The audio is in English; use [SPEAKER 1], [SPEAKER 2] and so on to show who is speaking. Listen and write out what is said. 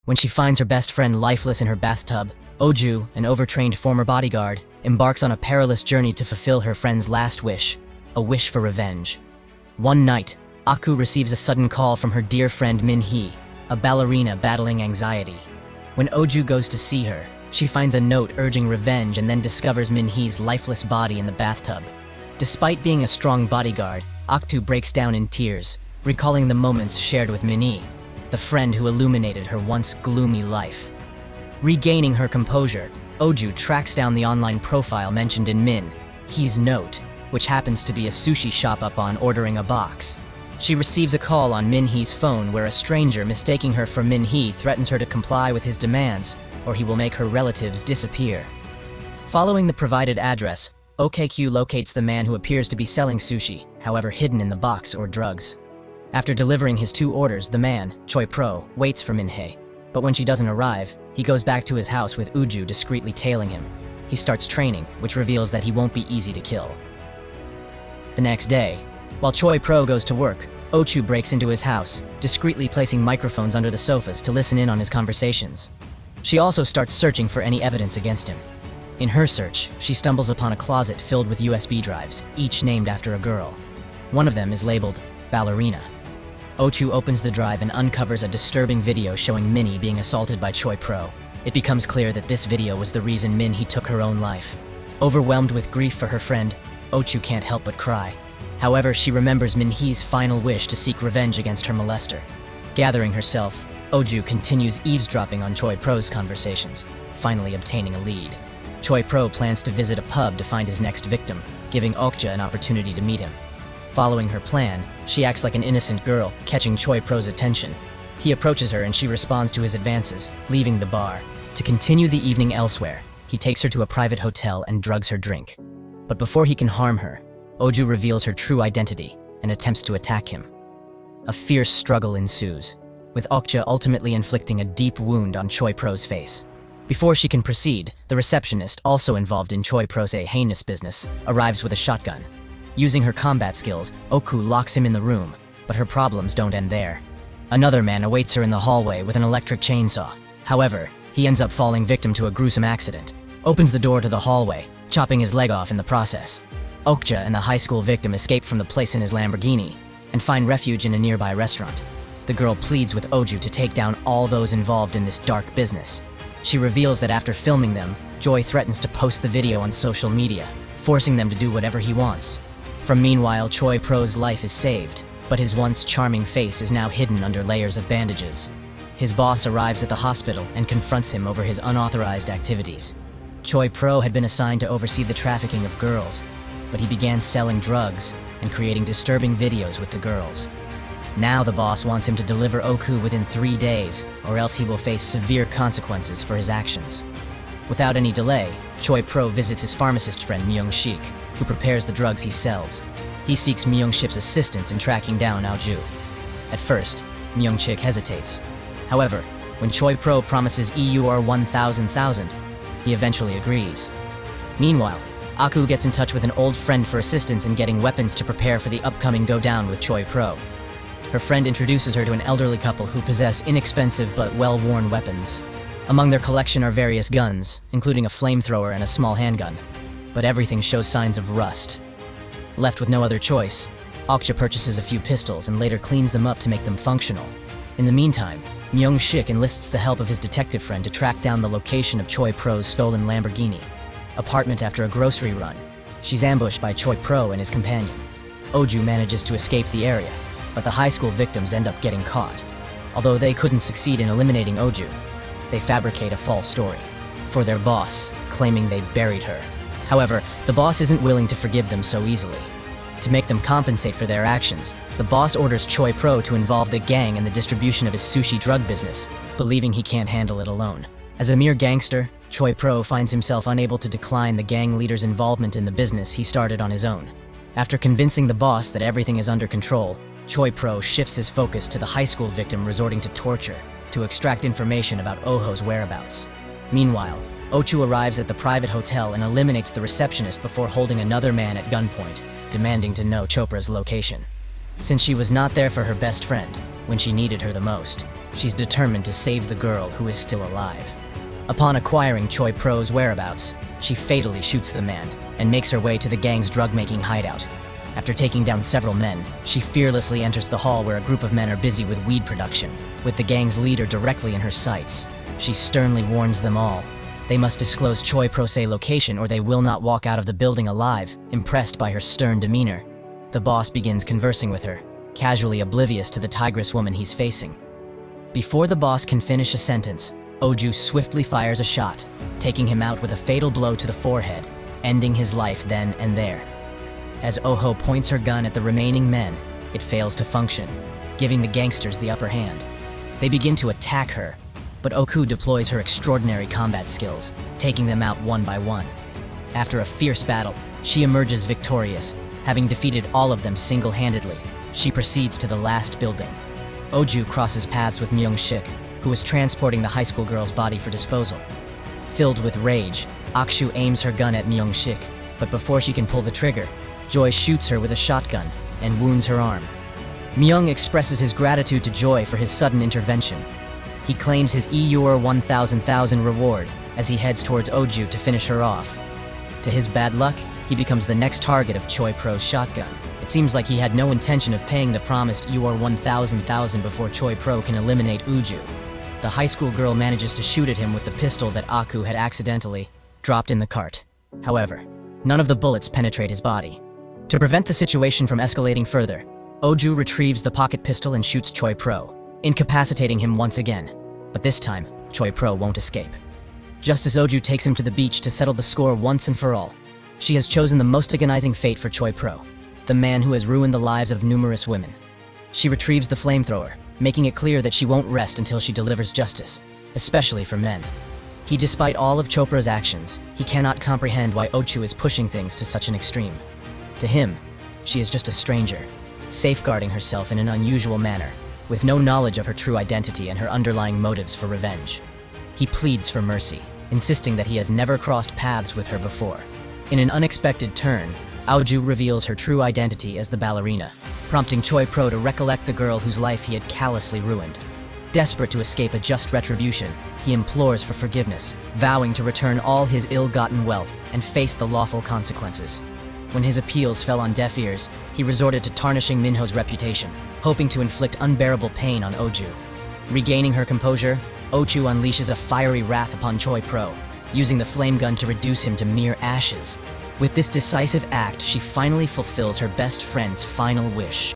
[SPEAKER 1] When she finds her best friend lifeless in her bathtub, Oju, an overtrained former bodyguard, embarks on a perilous journey to fulfill her friend's last wish, a wish for revenge. One night, Aku receives a sudden call from her dear friend Min-hee, a ballerina battling anxiety. When Oju goes to see her, she finds a note urging revenge and then discovers Min-hee's lifeless body in the bathtub. Despite being a strong bodyguard, Aku breaks down in tears, recalling the moments shared with Min-hee, the friend who illuminated her once gloomy life. Regaining her composure, Oju tracks down the online profile mentioned in Min-hee's note, which happens to be a sushi shop upon ordering a box. She receives a call on Min-hee's phone where a stranger mistaking her for Min-hee threatens her to comply with his demands, or he will make her relatives disappear. Following the provided address, OKQ locates the man who appears to be selling sushi, however hidden in the box or drugs. After delivering his 2 orders, the man, Choi Pro, waits for Min-hee. But when she doesn't arrive, he goes back to his house with Uju discreetly tailing him. He starts training, which reveals that he won't be easy to kill. The next day, while Choi Pro goes to work, Ochu breaks into his house, discreetly placing microphones under the sofas to listen in on his conversations. She also starts searching for any evidence against him. In her search, she stumbles upon a closet filled with USB drives, each named after a girl. One of them is labeled Ballerina. Ochu opens the drive and uncovers a disturbing video showing Minnie being assaulted by Choi Pro. It becomes clear that this video was the reason Min-hee took her own life. Overwhelmed with grief for her friend, Ochu can't help but cry. However, she remembers Min-hee's final wish to seek revenge against her molester. Gathering herself, Oju continues eavesdropping on Choi Pro's conversations, finally obtaining a lead. Choi Pro plans to visit a pub to find his next victim, giving Okja an opportunity to meet him. Following her plan, she acts like an innocent girl, catching Choi Pro's attention. He approaches her and she responds to his advances, leaving the bar. To continue the evening elsewhere, he takes her to a private hotel and drugs her drink. But before he can harm her, Oju reveals her true identity and attempts to attack him. A fierce struggle ensues, with Okja ultimately inflicting a deep wound on Choi Pro's face. Before she can proceed, the receptionist, also involved in Choi Pro's heinous business, arrives with a shotgun. Using her combat skills, Oku locks him in the room, but her problems don't end there. Another man awaits her in the hallway with an electric chainsaw. However, he ends up falling victim to a gruesome accident, opens the door to the hallway, chopping his leg off in the process. Okja and the high school victim escape from the place in his Lamborghini and find refuge in a nearby restaurant. The girl pleads with Oju to take down all those involved in this dark business. She reveals that after filming them, Joy threatens to post the video on social media, forcing them to do whatever he wants. Meanwhile, Choi Pro's life is saved, but his once charming face is now hidden under layers of bandages. His boss arrives at the hospital and confronts him over his unauthorized activities. Choi Pro had been assigned to oversee the trafficking of girls, but he began selling drugs and creating disturbing videos with the girls. Now the boss wants him to deliver Oku within 3 days, or else he will face severe consequences for his actions. Without any delay, Choi Pro visits his pharmacist friend Myung-shik, who prepares the drugs he sells. He seeks Myung-shik's assistance in tracking down Aoju. At first, Myung-shik hesitates. However, when Choi Pro promises EUR 1,000, he eventually agrees. Meanwhile, Aku gets in touch with an old friend for assistance in getting weapons to prepare for the upcoming go-down with Choi Pro. Her friend introduces her to an elderly couple who possess inexpensive but well-worn weapons. Among their collection are various guns, including a flamethrower and a small handgun. But everything shows signs of rust. Left with no other choice, Okja purchases a few pistols and later cleans them up to make them functional. In the meantime, Myung-shik enlists the help of his detective friend to track down the location of Choi Pro's stolen Lamborghini. Apartment after a grocery run, she's ambushed by Choi Pro and his companion. Oju manages to escape the area, but the high school victims end up getting caught. Although they couldn't succeed in eliminating Oju, they fabricate a false story for their boss, claiming they buried her. However, the boss isn't willing to forgive them so easily. To make them compensate for their actions, the boss orders Choi Pro to involve the gang in the distribution of his sushi drug business, believing he can't handle it alone. As a mere gangster, Choi Pro finds himself unable to decline the gang leader's involvement in the business he started on his own. After convincing the boss that everything is under control, Choi Pro shifts his focus to the high school victim resorting to torture to extract information about Oho's whereabouts. Meanwhile, Ochu arrives at the private hotel and eliminates the receptionist before holding another man at gunpoint, demanding to know Chopra's location. Since she was not there for her best friend when she needed her the most, she's determined to save the girl who is still alive. Upon acquiring Choi Pro's whereabouts, she fatally shoots the man and makes her way to the gang's drug-making hideout. After taking down several men, she fearlessly enters the hall where a group of men are busy with weed production. With the gang's leader directly in her sights, she sternly warns them all. They must disclose Choi Pro's location or they will not walk out of the building alive, impressed by her stern demeanor. The boss begins conversing with her, casually oblivious to the tigress woman he's facing. Before the boss can finish a sentence, Oju swiftly fires a shot, taking him out with a fatal blow to the forehead, ending his life then and there. As Oho points her gun at the remaining men, it fails to function, giving the gangsters the upper hand. They begin to attack her, but Oku deploys her extraordinary combat skills, taking them out one by one. After a fierce battle, she emerges victorious, having defeated all of them single-handedly. She proceeds to the last building. Oju crosses paths with Myung-sik, who is transporting the high school girl's body for disposal. Filled with rage, Akshu aims her gun at Myung-sik, but before she can pull the trigger, Joy shoots her with a shotgun and wounds her arm. Myung expresses his gratitude to Joy for his sudden intervention. He claims his EUR 1,000 reward as he heads towards Oju to finish her off. To his bad luck, he becomes the next target of Choi Pro's shotgun. It seems like he had no intention of paying the promised EUR 1,000 before Choi Pro can eliminate Uju. The high school girl manages to shoot at him with the pistol that Aku had accidentally dropped in the cart. However, none of the bullets penetrate his body. To prevent the situation from escalating further, Oju retrieves the pocket pistol and shoots Choi Pro, incapacitating him once again. But this time, Choi Pro won't escape. Just as Oju takes him to the beach to settle the score once and for all, she has chosen the most agonizing fate for Choi Pro, the man who has ruined the lives of numerous women. She retrieves the flamethrower, making it clear that she won't rest until she delivers justice, especially for men. Despite all of Chopra's actions, he cannot comprehend why Oju is pushing things to such an extreme. To him, she is just a stranger, safeguarding herself in an unusual manner, with no knowledge of her true identity and her underlying motives for revenge. He pleads for mercy, insisting that he has never crossed paths with her before. In an unexpected turn, Aoju reveals her true identity as the Ballerina, prompting Choi Pro to recollect the girl whose life he had callously ruined. Desperate to escape a just retribution, he implores for forgiveness, vowing to return all his ill-gotten wealth and face the lawful consequences. When his appeals fell on deaf ears, he resorted to tarnishing Minho's reputation, hoping to inflict unbearable pain on Oju. Regaining her composure, Oju unleashes a fiery wrath upon Choi Pro, using the flame gun to reduce him to mere ashes. With this decisive act, she finally fulfills her best friend's final wish.